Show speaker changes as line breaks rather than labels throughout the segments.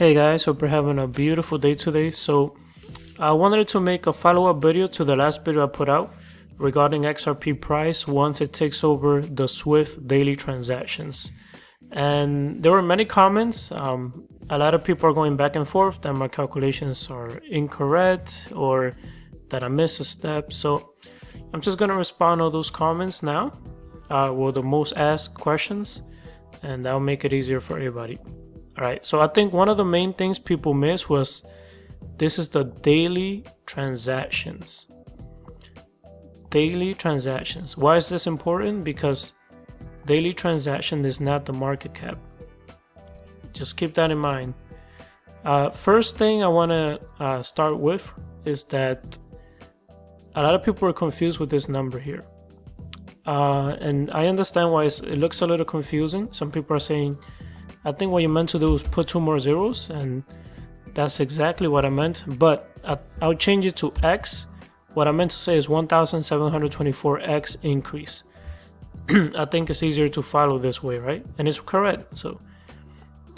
Hey guys, hope you're having a beautiful day today. So I wanted to make a follow-up video to the last video I put out regarding XRP price once it takes over the Swift daily transactions. And there were many comments. A lot of people are going back and forth that my calculations are incorrect or that I missed a step. So I'm just going to respond to those comments now with the most asked questions, and that'll make it easier for everybody. All right, so I think one of the main things people miss was this is the daily transactions. Daily transactions. Why is this important? Because daily transaction is not the market cap. Just keep that in mind. First thing I want to start with is that a lot of people are confused with this number here. And I understand why it looks a little confusing. Some people are saying, I think what you meant to do is put 2 more zeros, and that's exactly what I meant, but I'll change it to X. What I meant to say is 1,724X increase. I think it's easier to follow this way, right? And it's correct. So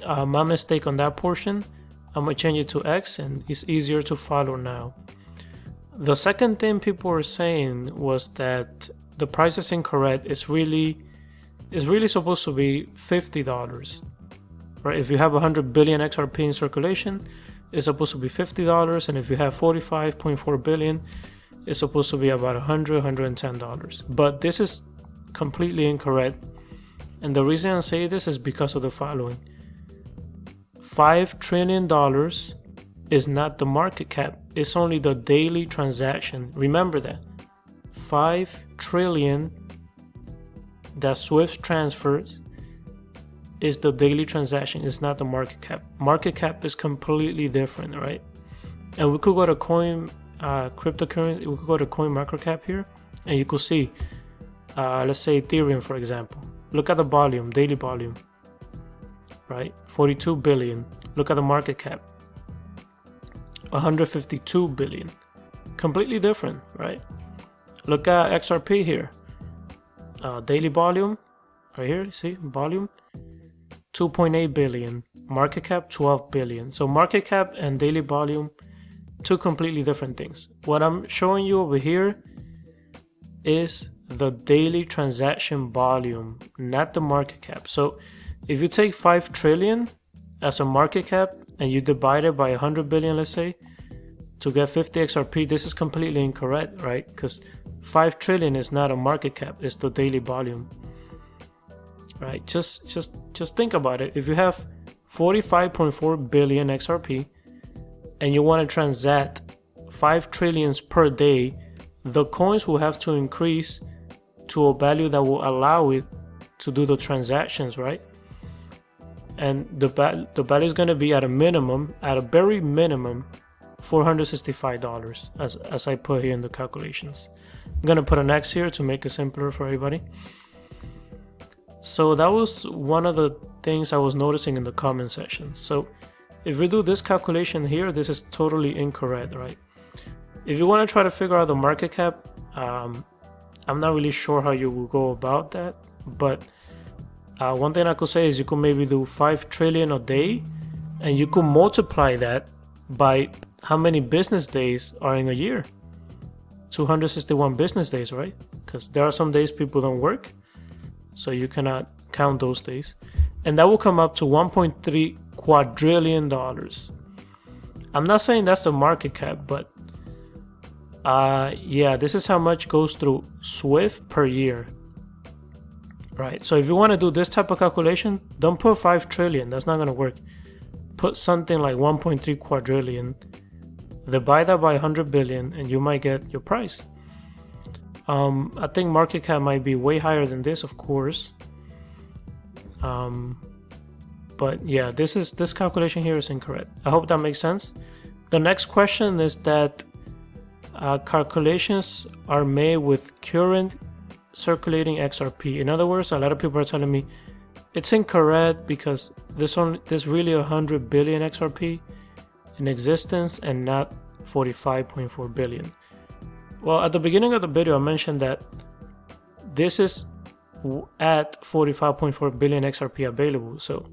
my mistake on that portion, I'm gonna change it to X, and it's easier to follow now. The second thing people were saying was that the price is incorrect. It's really supposed to be $50. Right? If you have 100 billion XRP in circulation, it's supposed to be $50, and if you have 45.4 billion, it's supposed to be about $110. But this is completely incorrect, and the reason I say this is because of the following: $5 trillion is not the market cap; it's only the daily transaction. Remember that. 5 trillion that Swift transfers is the daily transaction, is not the market cap. Market cap is completely different, right? And we could go to cryptocurrency, we could go to coin market cap here, and you could see, let's say Ethereum, for example. Look at the volume, daily volume, right? 42 billion. Look at the market cap, 152 billion. Completely different, right? Look at XRP here. Daily volume, right here, see, volume, 2.8 billion, market cap 12 billion. So market cap and daily volume, two completely different things. What I'm showing you over here is the daily transaction volume, not the market cap. So if you take 5 trillion as a market cap and you divide it by 100 billion, let's say, to get 50 XRP, this is completely incorrect, right? Because 5 trillion is not a market cap, it's the daily volume. Right, just think about it. If you have 45.4 billion XRP and you want to transact 5 trillions per day, the coins will have to increase to a value that will allow it to do the transactions, right? And the value is going to be at a minimum, at a very minimum, $465, as I put here in the calculations. I'm going to put an X here to make it simpler for everybody. So that was one of the things I was noticing in the comment section. So if we do this calculation here, this is totally incorrect, right? If you want to try to figure out the market cap, I'm not really sure how you will go about that. But one thing I could say is you could maybe do 5 trillion a day, and you could multiply that by how many business days are in a year. 261 business days, right? Because there are some days people don't work, so you cannot count those days, and that will come up to $1.3 quadrillion. I'm not saying that's the market cap, but yeah, this is how much goes through Swift per year, right? So if you want to do this type of calculation, don't put 5 trillion, that's not going to work. Put something like 1.3 quadrillion, divide that by 100 billion, and you might get your price. I think market cap might be way higher than this, of course. But yeah, this calculation here is incorrect. I hope that makes sense. The next question is that calculations are made with current circulating XRP. In other words, a lot of people are telling me it's incorrect because there's really 100 billion XRP in existence and not 45.4 billion. Well, at the beginning of the video, I mentioned that this is at 45.4 billion XRP available. So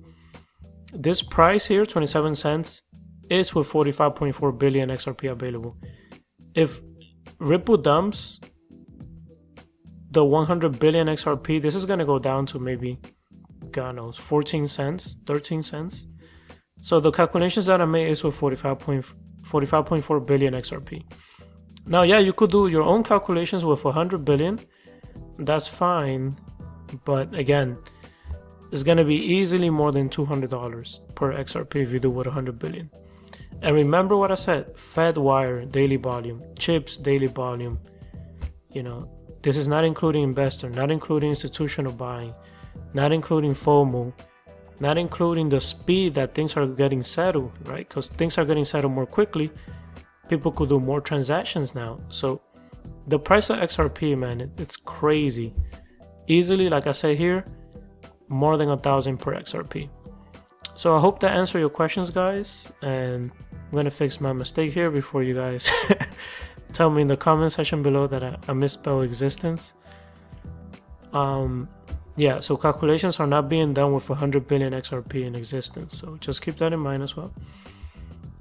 This price here, 27 cents, is with 45.4 billion XRP available. If Ripple dumps the 100 billion XRP, this is going to go down to maybe, God knows, 14 cents, 13 cents. So the calculations that I made is with 45.4 billion XRP. Now, yeah, you could do your own calculations with 100 billion. That's fine. But again, it's going to be easily more than $200 per XRP if you do with 100 billion. And remember what I said, Fed wire, daily volume, chips, daily volume. You know, this is not including investor, not including institutional buying, not including FOMO, not including the speed that things are getting settled, right? Because things are getting settled more quickly. People could do more transactions now. So the price of XRP, man, it's crazy. Easily, like I say here, more than 1,000 per XRP. So I hope that answered your questions, guys. And I'm gonna fix my mistake here before you guys tell me in the comment section below that I misspelled existence. Yeah, so calculations are not being done with 100 billion XRP in existence. So just keep that in mind as well.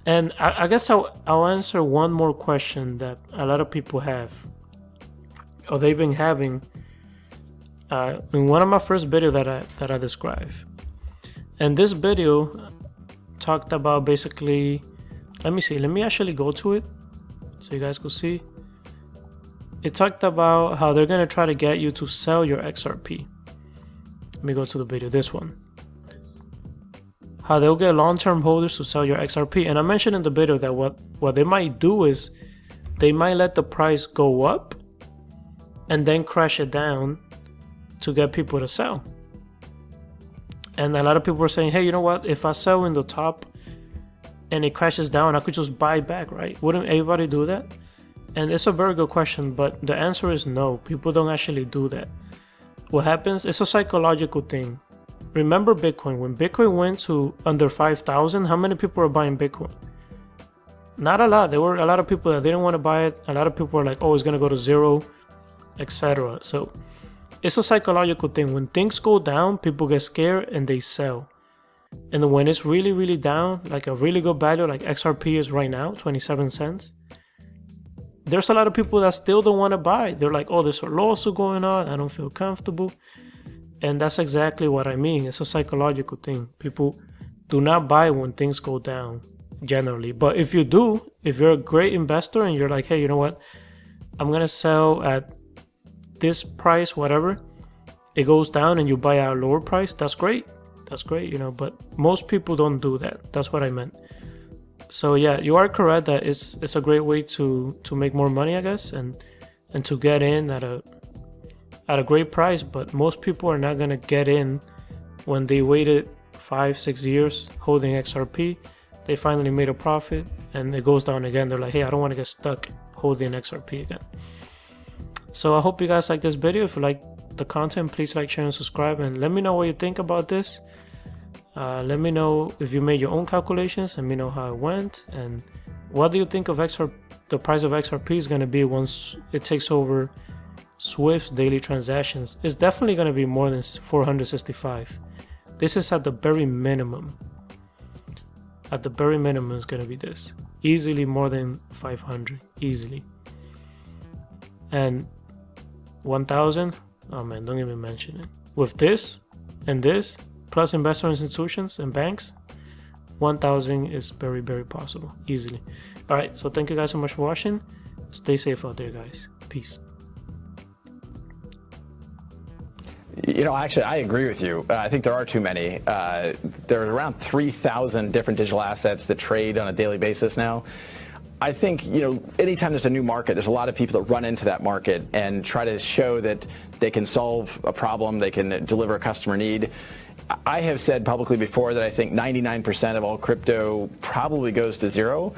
And I guess I'll answer one more question that a lot of people have, or they've been having, in one of my first videos that I described. And this video talked about basically, let me actually go to it so you guys could see. It talked about how they're gonna try to get you to sell your XRP. Let me go to the video, this one. How they'll get long-term holders to sell your XRP. And I mentioned in the video that what they might do is they might let the price go up and then crash it down to get people to sell. And a lot of people were saying, hey, you know what? If I sell in the top and it crashes down, I could just buy back, right? Wouldn't everybody do that? And it's a very good question, but the answer is no. People don't actually do that. What happens, it's a psychological thing. Remember Bitcoin. When Bitcoin went to under 5,000, how many people were buying Bitcoin? Not a lot. There were a lot of people that didn't want to buy it. A lot of people were like, oh, it's going to go to zero, etc. So it's a psychological thing. When things go down, people get scared and they sell. And when it's really, really down, like a really good value, like XRP is right now, 27 cents, there's a lot of people that still don't want to buy. They're like, oh, there's a lawsuit going on. I don't feel comfortable. And that's exactly what I mean. It's a psychological thing. People do not buy when things go down, generally. But if you do, if you're a great investor and you're like, hey, you know what? I'm going to sell at this price, whatever. It goes down and you buy at a lower price. That's great. That's great, you know. But most people don't do that. That's what I meant. So yeah, you are correct that it's a great way to make more money, I guess, and to get in at a great price. But most people are not gonna get in when they waited 5-6 years holding XRP. They finally made a profit and it goes down again. They're like, hey, I don't want to get stuck holding XRP again. So I hope you guys like this video. If you like the content, please like, share, and subscribe, and let me know what you think about this. Let me know if you made your own calculations. Let me know how it went, and what do you think of the price of XRP is going to be once it takes over Swift's daily transactions. It's definitely going to be more than 465. This is at the very minimum. At the very minimum, it's going to be this. Easily more than 500. Easily. And 1,000? Oh man, don't even mention it. With this and this, plus investor institutions and banks, 1,000 is very, very possible. Easily. Alright, so thank you guys so much for watching. Stay safe out there, guys. Peace.
You know, actually, I agree with you. I think there are too many. There are around 3,000 different digital assets that trade on a daily basis now. I think, you know, anytime there's a new market, there's a lot of people that run into that market and try to show that they can solve a problem, they can deliver a customer need. I have said publicly before that I think 99% of all crypto probably goes to zero.